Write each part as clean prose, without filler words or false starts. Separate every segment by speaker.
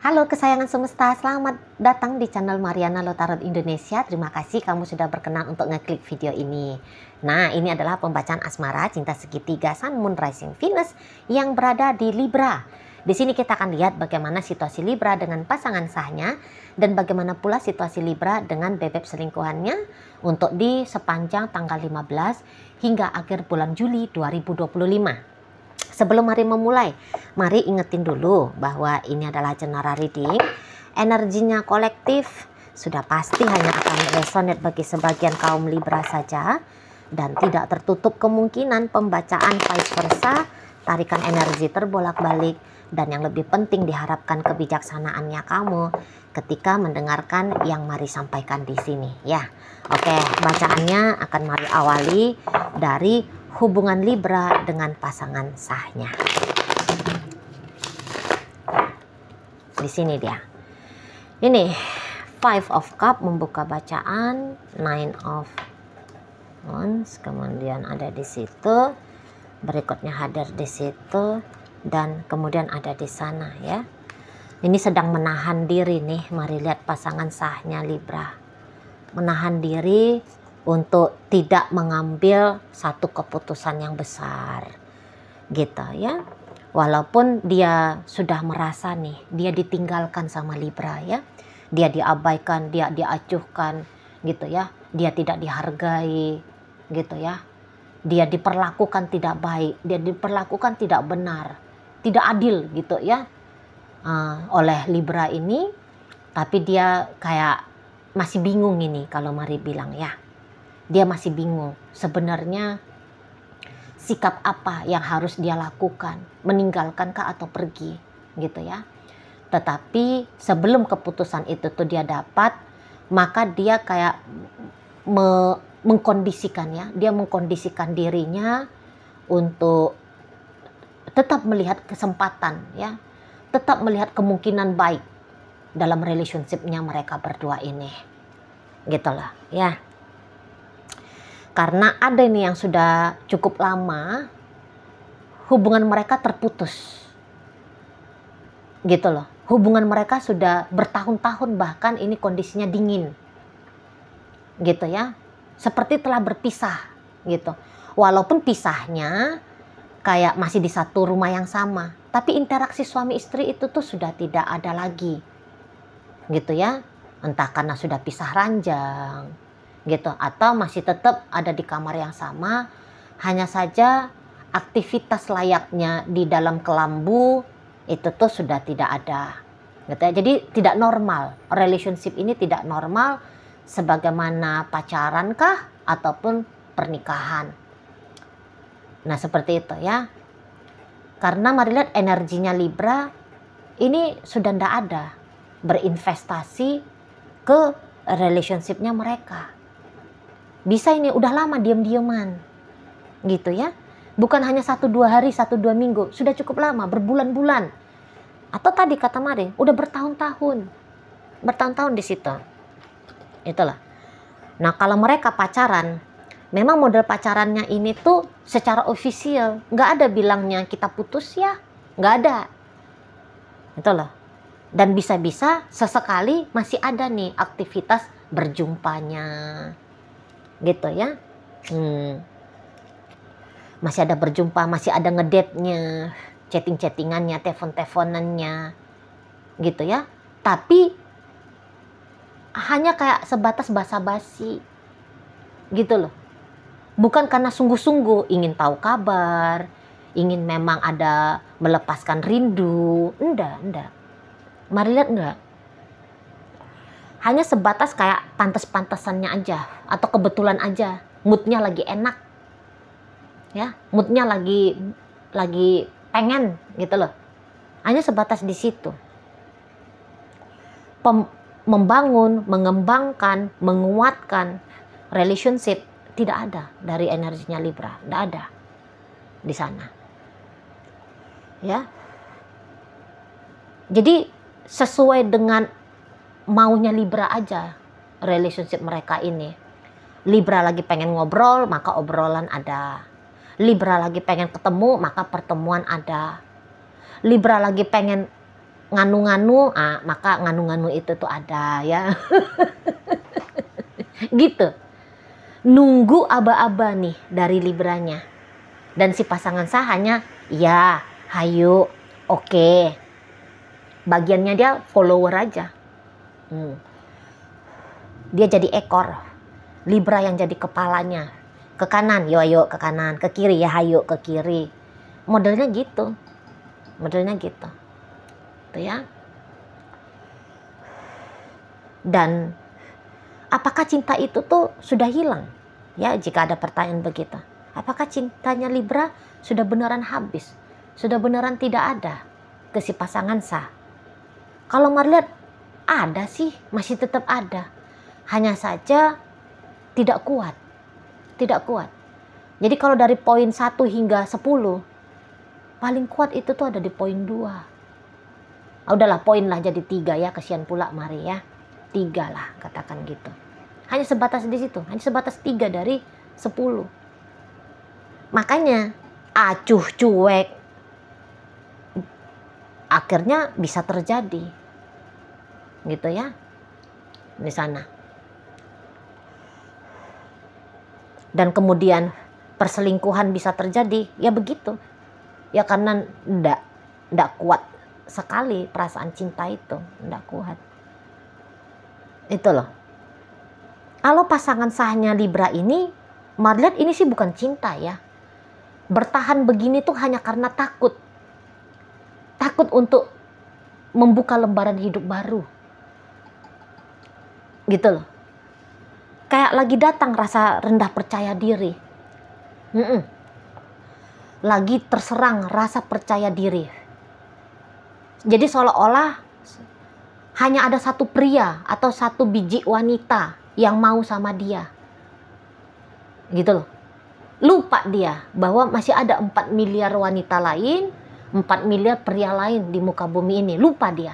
Speaker 1: Halo kesayangan semesta, selamat datang di channel Mariana Lotarot Indonesia. Terima kasih kamu sudah berkenan untuk ngeklik video ini. Nah, ini adalah pembacaan asmara cinta segitiga Sun, Moon, Rising, Venus yang berada di Libra. Di sini kita akan lihat bagaimana situasi Libra dengan pasangan sahnya dan bagaimana pula situasi Libra dengan bebek selingkuhannya untuk di sepanjang tanggal 15 hingga akhir bulan Juli 2025. Sebelum mari memulai, mari ingetin dulu bahwa ini adalah general reading. Energinya kolektif, sudah pasti hanya akan resonate bagi sebagian kaum Libra saja. Dan tidak tertutup kemungkinan pembacaan vice versa, tarikan energi terbolak-balik. Dan yang lebih penting diharapkan kebijaksanaannya kamu ketika mendengarkan yang mari sampaikan di sini. Ya, oke, bacaannya akan mari awali dari hubungan Libra dengan pasangan sahnya. Di sini dia. Ini Five of Cup membuka bacaan, Nine of Wands, kemudian ada di situ, berikutnya hadir di situ, dan kemudian ada di sana ya. Ini sedang menahan diri nih, mari lihat pasangan sahnya Libra. Menahan diri untuk tidak mengambil satu keputusan yang besar gitu ya, walaupun dia sudah merasa nih dia ditinggalkan sama Libra ya, dia diabaikan, dia diacuhkan gitu ya, dia tidak dihargai gitu ya, dia diperlakukan tidak baik, dia diperlakukan tidak benar, tidak adil gitu ya oleh Libra ini. Tapi dia kayak masih bingung ini, kalau mari bilang ya, dia masih bingung sebenarnya sikap apa yang harus dia lakukan, meninggalkankah atau pergi gitu ya. Tetapi sebelum keputusan itu tuh dia dapat, maka dia kayak mengkondisikan ya, dia mengkondisikan dirinya untuk tetap melihat kesempatan ya, tetap melihat kemungkinan baik dalam relationship-nya mereka berdua ini gitulah ya. Karena ada ini yang sudah cukup lama hubungan mereka terputus gitu loh. Hubungan mereka sudah bertahun-tahun, bahkan ini kondisinya dingin gitu ya, seperti telah berpisah gitu. Walaupun pisahnya kayak masih di satu rumah yang sama, tapi interaksi suami istri itu tuh sudah tidak ada lagi gitu ya. Entah karena sudah pisah ranjang gitu, atau masih tetap ada di kamar yang sama, hanya saja aktivitas layaknya di dalam kelambu itu tuh sudah tidak ada gitu ya. Jadi tidak normal, relationship ini tidak normal sebagaimana pacaran kah ataupun pernikahan. Nah seperti itu ya. Karena mari lihat energinya Libra ini sudah tidak ada berinvestasi ke relationshipnya mereka. Bisa ini udah lama diam-diaman gitu ya, bukan hanya 1-2 hari, 1-2 minggu, sudah cukup lama, berbulan-bulan, atau tadi kata Mari udah bertahun-tahun di situ itulah. Nah kalau mereka pacaran, memang model pacarannya ini tuh secara ofisial, nggak ada bilangnya kita putus ya, nggak ada itulah. Dan bisa-bisa sesekali masih ada nih aktivitas berjumpanya gitu ya. Masih ada berjumpa, masih ada ngedate-nya, chatting-chattingannya, telepon-teleponannya gitu ya. Tapi hanya kayak sebatas basa-basi gitu loh. Bukan karena sungguh-sungguh ingin tahu kabar, ingin memang ada melepaskan rindu, enggak. Mari lihat enggak. Hanya sebatas kayak pantas-pantasannya aja, atau kebetulan aja moodnya lagi enak ya, moodnya lagi pengen gitu loh. Hanya sebatas di situ. Membangun, mengembangkan, menguatkan relationship tidak ada dari energinya Libra, tidak ada di sana ya. Jadi sesuai dengan maunya Libra aja relationship mereka ini. Libra lagi pengen ngobrol, maka obrolan ada. Libra lagi pengen ketemu, maka pertemuan ada. Libra lagi pengen nganu-nganu, maka nganu-nganu itu tuh ada ya. Gitu. Nunggu aba-aba nih dari Libranya. Dan si pasangan sah hanya ya, hayu, oke. Bagiannya dia follower aja. Dia jadi ekor. Libra yang jadi kepalanya. Ke kanan, yo ayo ke kanan. Ke kiri, ya hayu ke kiri. Modelnya gitu. Tuh ya. Dan apakah cinta itu tuh sudah hilang? Ya, jika ada pertanyaan begitu. Apakah cintanya Libra sudah beneran habis? Sudah beneran tidak ada ke si pasangan sah? Kalau Mari lihat, ada sih, masih tetap ada. Hanya saja tidak kuat. Jadi kalau dari poin 1 hingga 10, paling kuat itu tuh ada di poin 2. Udahlah, poin lah jadi 3 ya, kesian pula Mari ya. 3 lah, katakan gitu. Hanya sebatas di situ, hanya sebatas 3 dari 10. Makanya acuh cuek akhirnya bisa terjadi. Gitu ya. Di sana. Dan kemudian perselingkuhan bisa terjadi, ya begitu. Ya karena ndak kuat sekali perasaan cinta itu, ndak kuat. Itu loh. Kalau pasangan sahnya Libra ini, Mari lihat ini sih bukan cinta ya. Bertahan begini tuh hanya karena takut. Takut untuk membuka lembaran hidup baru. Gitu loh. Kayak lagi datang rasa rendah percaya diri. Lagi terserang rasa percaya diri. Jadi seolah-olah hanya ada satu pria atau satu biji wanita yang mau sama dia. Gitu loh. Lupa dia bahwa masih ada 4 miliar wanita lain, 4 miliar pria lain di muka bumi ini. Lupa dia.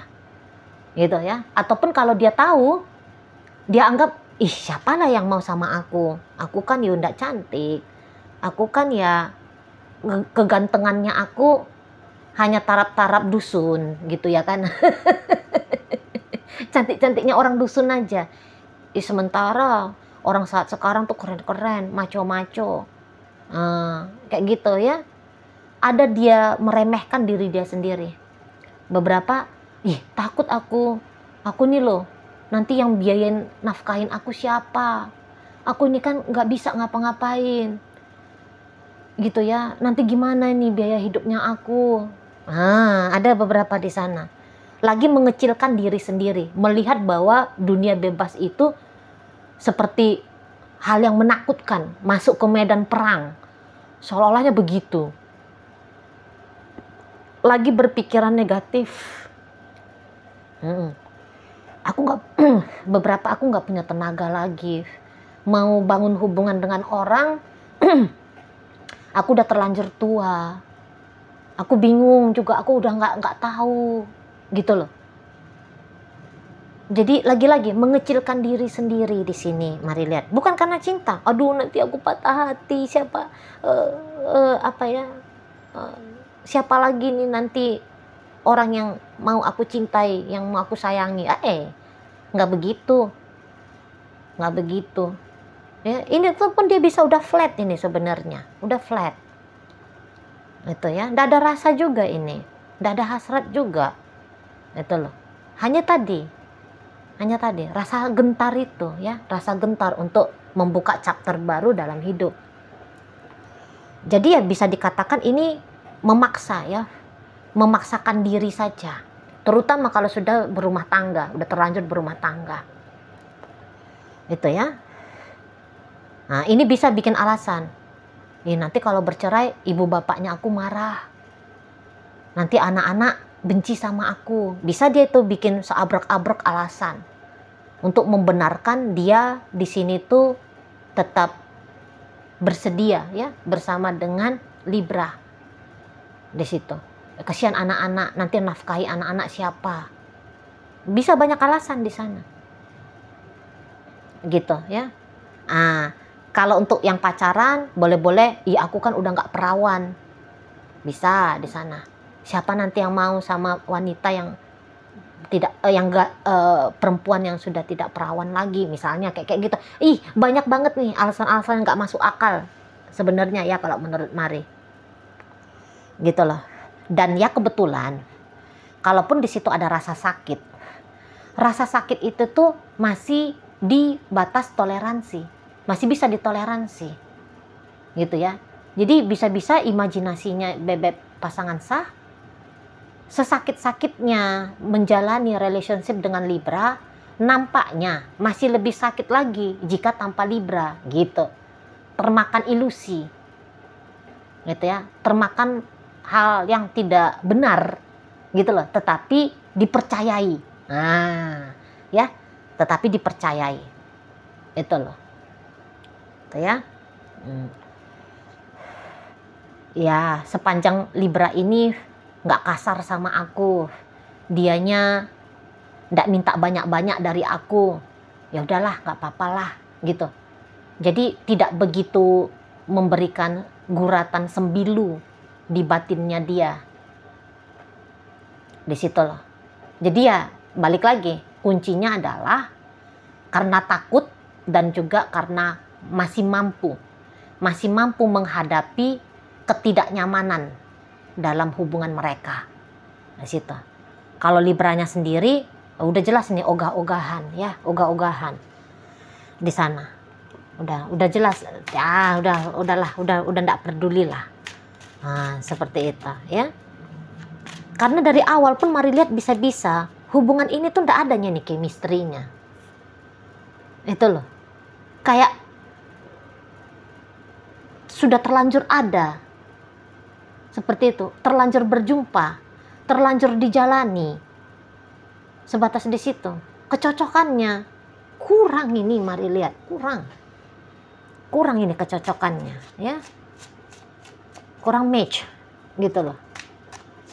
Speaker 1: Gitu ya. Ataupun kalau dia tahu, dia anggap, ih siapa lah yang mau sama aku? Aku kan ya ndak cantik. Aku kan ya kegantengannya aku hanya tarap-tarap dusun gitu ya kan. Cantik-cantiknya orang dusun aja. Sementara orang saat sekarang tuh keren-keren, maco-maco. Kayak gitu ya. Ada dia meremehkan diri dia sendiri. Beberapa, takut aku nih loh. Nanti yang biayain nafkahin aku siapa? Aku ini kan nggak bisa ngapa-ngapain. Gitu ya. Nanti gimana nih biaya hidupnya aku? Ada beberapa di sana. Lagi mengecilkan diri sendiri. Melihat bahwa dunia bebas itu seperti hal yang menakutkan. Masuk ke medan perang. Seolah-olahnya begitu. Lagi berpikiran negatif. Aku nggak punya tenaga lagi. Mau bangun hubungan dengan orang, aku udah terlanjur tua. Aku bingung juga, aku udah nggak tahu, gitu loh. Jadi lagi-lagi mengecilkan diri sendiri di sini, Mari lihat. Bukan karena cinta. Aduh, nanti aku patah hati. Siapa siapa lagi nih nanti orang yang mau aku cintai, yang mau aku sayangi? Nggak begitu. Ya, ini tuh pun dia bisa udah flat ini sebenarnya, udah flat. Itu ya, nggak ada rasa juga ini, nggak ada hasrat juga. Itu loh. Hanya tadi rasa gentar itu ya, rasa gentar untuk membuka chapter baru dalam hidup. Jadi ya bisa dikatakan ini memaksa ya, memaksakan diri saja. Terutama kalau sudah berumah tangga, udah terlanjur berumah tangga. Itu ya. Nah, ini bisa bikin alasan. Nanti kalau bercerai, ibu bapaknya aku marah. Nanti anak-anak benci sama aku. Bisa dia itu bikin seabrek-abrek alasan untuk membenarkan dia di sini tuh tetap bersedia ya bersama dengan Libra di situ. Kasihan anak-anak, nanti nafkahi anak-anak siapa? Bisa banyak alasan di sana. Gitu ya. Kalau untuk yang pacaran, boleh-boleh, aku kan udah nggak perawan. Bisa di sana. Siapa nanti yang mau sama wanita yang tidak yang enggak perempuan yang sudah tidak perawan lagi misalnya kayak gitu. Ih, banyak banget nih alasan-alasan yang nggak masuk akal sebenarnya ya kalau menurut Mari. Gitu loh. Dan ya kebetulan kalaupun di situ ada rasa sakit. Rasa sakit itu tuh masih di batas toleransi. Masih bisa ditoleransi. Gitu ya. Jadi bisa-bisa imajinasinya bebek pasangan sah sesakit-sakitnya menjalani relationship dengan Libra, nampaknya masih lebih sakit lagi jika tanpa Libra, gitu. Termakan ilusi, gitu ya, termakan hal yang tidak benar, gitu loh, tetapi dipercayai. Nah, ya, tetapi dipercayai, itu loh, itu ya. Ya, sepanjang Libra ini nggak kasar sama aku, dianya nggak minta banyak-banyak dari aku, ya udahlah nggak apa-apalah gitu. Jadi tidak begitu memberikan guratan sembilu di batinnya dia. Di situ loh. Jadi ya balik lagi, kuncinya adalah karena takut dan juga karena masih mampu menghadapi ketidaknyamanan dalam hubungan mereka. Di situ. Kalau Libranya sendiri udah jelas nih ogah-ogahan ya, ogah-ogahan di sana. Udah jelas ya, udah enggak peduli lah. Nah, seperti itu ya. Karena dari awal pun Mari lihat bisa-bisa hubungan ini tuh enggak adanya nih chemistry-nya. Itu loh. Kayak sudah terlanjur ada. Seperti itu, terlanjur berjumpa, terlanjur dijalani. Sebatas di situ. Kecocokannya kurang ini, Mari lihat, kurang ini kecocokannya, ya. Kurang match gitu loh.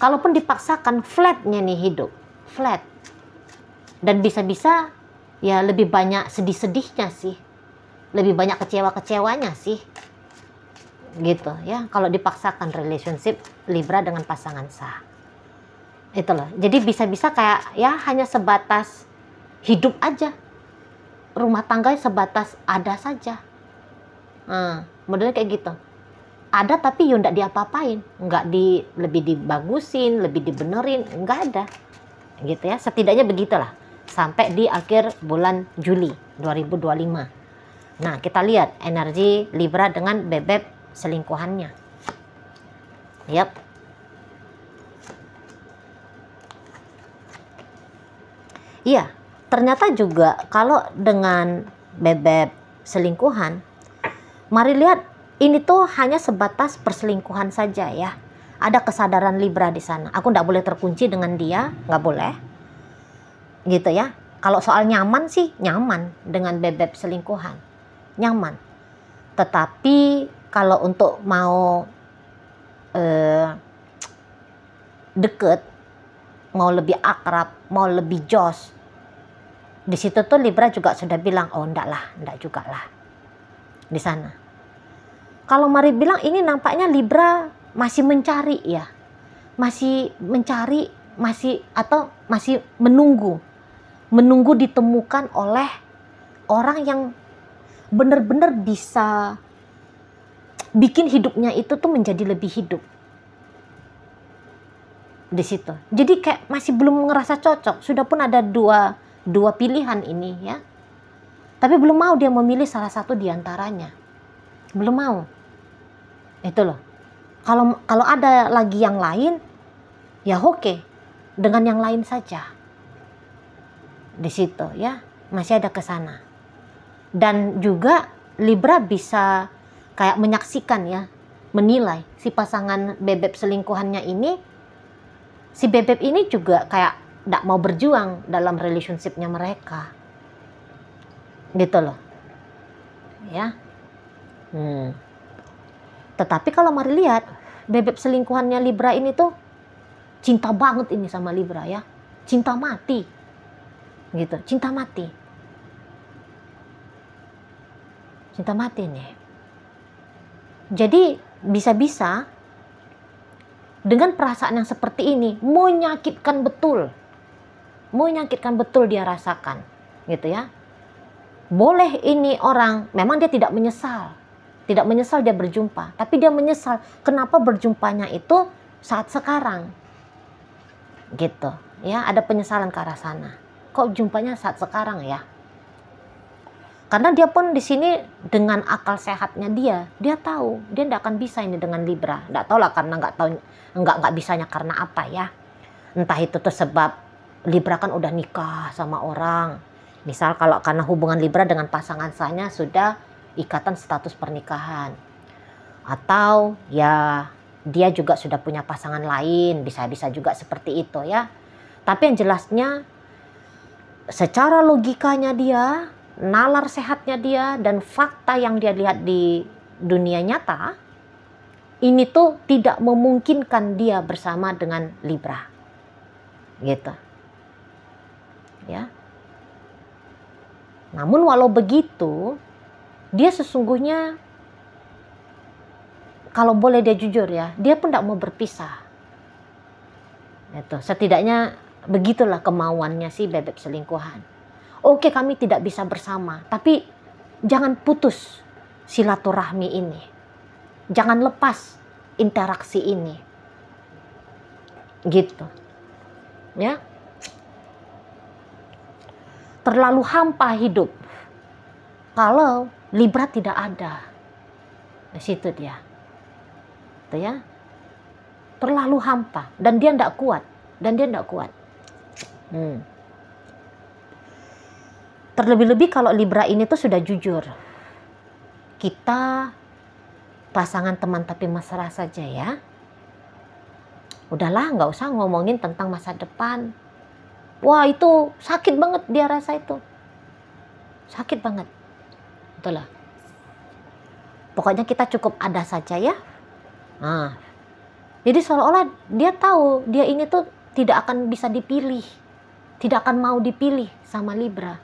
Speaker 1: Kalaupun dipaksakan, flatnya nih hidup, flat. Dan bisa-bisa ya lebih banyak sedih-sedihnya sih. Lebih banyak kecewa-kecewanya sih. Gitu ya, kalau dipaksakan relationship Libra dengan pasangan sah. Itu loh. Jadi bisa-bisa kayak ya hanya sebatas hidup aja. Rumah tangga sebatas ada saja. Modelnya kayak gitu. Ada tapi ya enggak diapa-apain, lebih dibagusin, lebih dibenerin, enggak ada. Gitu ya. Setidaknya begitulah sampai di akhir bulan Juli 2025. Nah, kita lihat energi Libra dengan bebek selingkuhannya. Yap. Iya, ternyata juga kalau dengan bebek selingkuhan, Mari lihat ini tuh hanya sebatas perselingkuhan saja ya. Ada kesadaran Libra di sana. Aku nggak boleh terkunci dengan dia, nggak boleh. Gitu ya. Kalau soal nyaman sih, nyaman dengan bebek selingkuhan. Nyaman. Tetapi kalau untuk mau deket, mau lebih akrab, mau lebih jos, di situ tuh Libra juga sudah bilang, oh enggak juga lah di sana. Kalau Mari bilang ini nampaknya Libra masih mencari ya, masih mencari, masih menunggu ditemukan oleh orang yang benar-benar bisa bikin hidupnya itu tuh menjadi lebih hidup di situ. Jadi kayak masih belum ngerasa cocok. Sudah pun ada dua pilihan ini ya, tapi belum mau dia memilih salah satu diantaranya. Belum mau. Itu loh. Kalau ada lagi yang lain, ya oke, dengan yang lain saja. Di situ ya, masih ada kesana. Dan juga Libra bisa kayak menyaksikan ya, menilai si pasangan bebek selingkuhannya ini, si bebek ini juga kayak tidak mau berjuang dalam relationship-nya mereka. Gitu loh. Ya. Tetapi kalau Mari lihat, bebek selingkuhannya Libra ini tuh cinta banget ini sama Libra ya. Cinta mati. Gitu, cinta mati. Cinta mati nih. Jadi bisa-bisa dengan perasaan yang seperti ini menyakitkan betul. menyakitkan betul dia rasakan, gitu ya. Boleh ini orang, memang dia tidak menyesal dia berjumpa, tapi dia menyesal kenapa berjumpanya itu saat sekarang, gitu ya. Ada penyesalan ke arah sana, kok jumpanya saat sekarang ya. Karena dia pun di sini dengan akal sehatnya dia tahu dia tidak akan bisa ini dengan Libra. Tidak tahu lah, karena nggak bisanya karena apa ya. Entah itu tuh sebab Libra kan udah nikah sama orang. Misal kalau karena hubungan Libra dengan pasangan saya sudah ikatan status pernikahan. Atau ya dia juga sudah punya pasangan lain, bisa juga seperti itu ya. Tapi yang jelasnya secara logikanya dia, nalar sehatnya dia, dan fakta yang dia lihat di dunia nyata, ini tuh tidak memungkinkan dia bersama dengan Libra, gitu ya. Namun walau begitu, dia sesungguhnya, kalau boleh dia jujur ya, dia pun tidak mau berpisah. Itu setidaknya begitulah kemauannya si bebek selingkuhan. Oke, kami tidak bisa bersama, tapi jangan putus silaturahmi ini. Jangan lepas interaksi ini. Gitu. Ya. Terlalu hampa hidup kalau Libra tidak ada. Di situ dia. Itu ya. Terlalu hampa dan dia tidak kuat. Terlebih-lebih kalau Libra ini tuh sudah jujur. Kita pasangan teman tapi mesra saja ya. Udahlah, nggak usah ngomongin tentang masa depan. Wah, itu sakit banget dia rasa itu. Sakit banget. Itulah. Pokoknya kita cukup ada saja ya. Nah, jadi seolah-olah dia tahu dia ini tuh tidak akan bisa dipilih. Tidak akan mau dipilih sama Libra.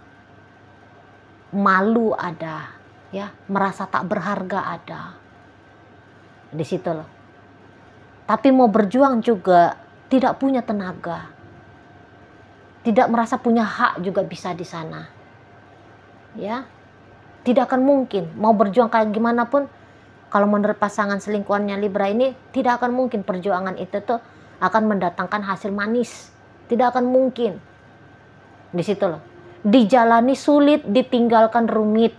Speaker 1: Malu ada, ya, merasa tak berharga ada. Di situ loh. Tapi mau berjuang juga tidak punya tenaga. Tidak merasa punya hak juga bisa di sana. Ya. Tidak akan mungkin mau berjuang kayak gimana pun, kalau menurut pasangan selingkuhannya Libra ini tidak akan mungkin perjuangan itu tuh akan mendatangkan hasil manis. Tidak akan mungkin. Di situ loh. Dijalani sulit, ditinggalkan rumit.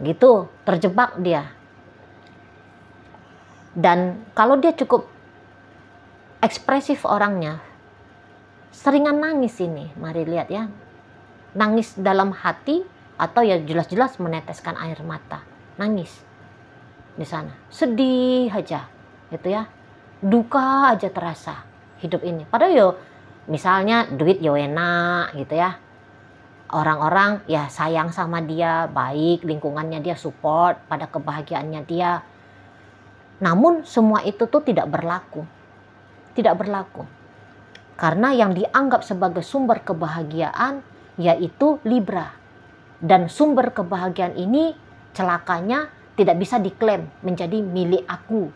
Speaker 1: Gitu, terjebak dia. Dan kalau dia cukup ekspresif orangnya, seringan nangis ini, mari lihat ya. Nangis dalam hati atau ya jelas-jelas meneteskan air mata. Nangis di sana. Sedih aja, gitu ya. Duka aja terasa hidup ini. Padahal yo misalnya duit yo enak gitu ya. Orang-orang ya sayang sama dia, baik, lingkungannya dia support pada kebahagiaannya dia. Namun semua itu tuh tidak berlaku. Tidak berlaku. Karena yang dianggap sebagai sumber kebahagiaan yaitu Libra. Dan sumber kebahagiaan ini celakanya tidak bisa diklaim menjadi milik aku.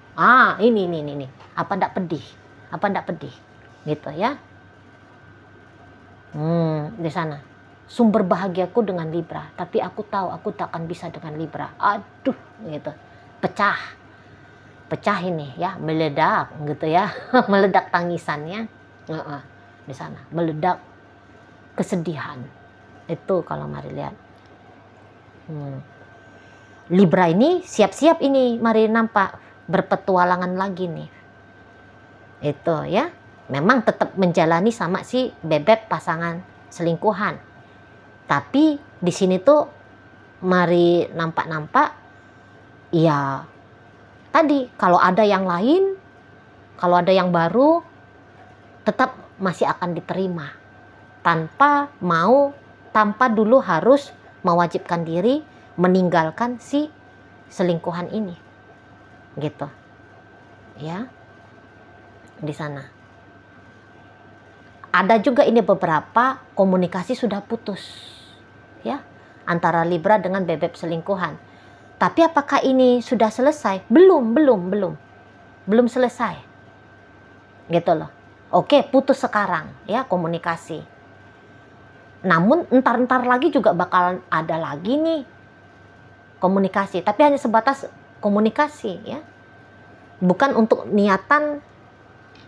Speaker 1: Ini. Apa ndak pedih? Gitu ya. Di sana. Sumber bahagiaku dengan Libra, tapi aku tahu aku tak akan bisa dengan Libra. Aduh, gitu. Pecah ini ya, meledak gitu ya. Meledak tangisannya. Di sana, meledak kesedihan. Itu kalau mari lihat. Libra ini siap-siap ini, mari nampak berpetualangan lagi nih. Itu ya. Memang tetap menjalani sama si bebek pasangan selingkuhan. Tapi di sini tuh mari nampak ya tadi kalau ada yang lain, kalau ada yang baru tetap masih akan diterima tanpa dulu harus mewajibkan diri meninggalkan si selingkuhan ini. Gitu. Ya. Di sana. Ada juga ini beberapa komunikasi sudah putus. Ya, antara Libra dengan bebek selingkuhan. Tapi apakah ini sudah selesai? Belum selesai. Gitu loh. Oke, putus sekarang ya komunikasi. Namun entar-entar lagi juga bakal ada lagi nih komunikasi, tapi hanya sebatas komunikasi ya. Bukan untuk niatan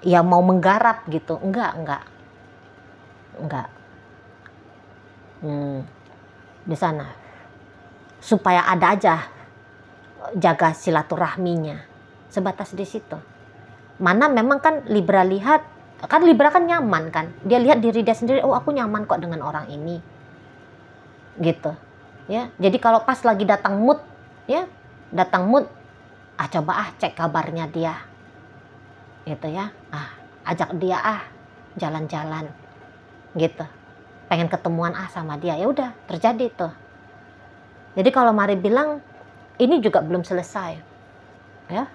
Speaker 1: ya mau menggarap gitu. Enggak. Di sana supaya ada aja jaga silaturahminya, sebatas di situ. Mana memang kan Libra lihat, kan Libra kan nyaman kan, dia lihat diri dia sendiri, oh aku nyaman kok dengan orang ini gitu ya. Jadi kalau pas lagi datang mood ya, coba cek kabarnya dia gitu ya, ajak dia jalan-jalan gitu, pengen ketemuan sama dia, ya udah terjadi tuh. Jadi kalau Mari bilang ini juga belum selesai ya,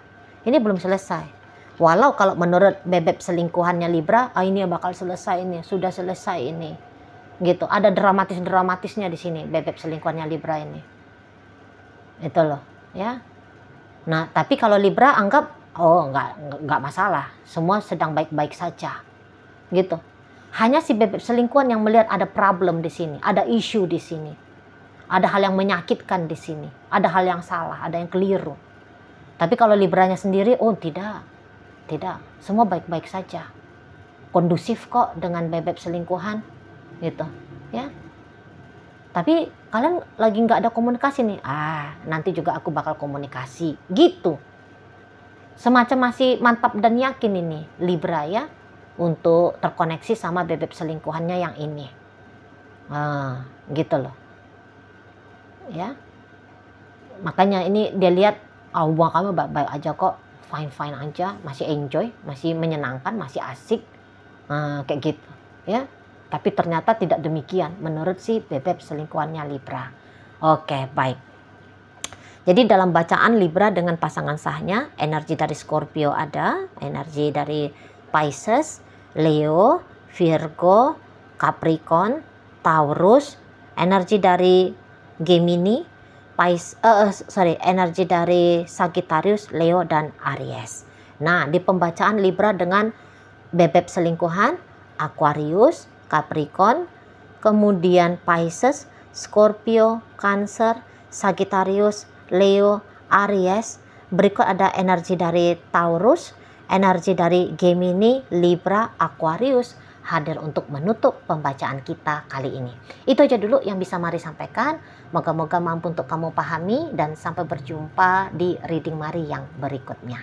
Speaker 1: ini belum selesai. Walau kalau menurut bebek selingkuhannya Libra, ini bakal selesai, ini sudah selesai ini gitu, ada dramatisnya di sini bebek selingkuhannya Libra ini, itu loh ya. Nah tapi kalau Libra anggap nggak masalah, semua sedang baik-baik saja gitu. Hanya si bebek selingkuhan yang melihat ada problem di sini, ada isu di sini, ada hal yang menyakitkan di sini, ada hal yang salah, ada yang keliru. Tapi kalau Libranya sendiri, tidak, semua baik-baik saja, kondusif kok dengan bebek selingkuhan gitu ya. Tapi kalian lagi nggak ada komunikasi nih, nanti juga aku bakal komunikasi gitu. Semacam masih mantap dan yakin ini Libra ya, untuk terkoneksi sama bebek selingkuhannya yang ini. Gitu loh ya. Makanya ini dia lihat, hubungan kamu baik-baik aja kok, fine aja, masih enjoy, masih menyenangkan, masih asik, kayak gitu ya. Tapi ternyata tidak demikian menurut si bebek selingkuhannya Libra. Oke, baik. Jadi dalam bacaan Libra dengan pasangan sahnya, energi dari Scorpio ada, energi dari Pisces, Leo, Virgo, Capricorn, Taurus, energi dari Gemini, energi dari Sagittarius, Leo, dan Aries. Nah, di pembacaan Libra dengan bebek selingkuhan, Aquarius, Capricorn, kemudian Pisces, Scorpio, Cancer, Sagittarius, Leo, Aries. Berikut ada energi dari Taurus, energi dari Gemini, Libra, Aquarius hadir untuk menutup pembacaan kita kali ini. Itu aja dulu yang bisa Mari sampaikan. Moga-moga mampu untuk kamu pahami, dan sampai berjumpa di reading Mari yang berikutnya.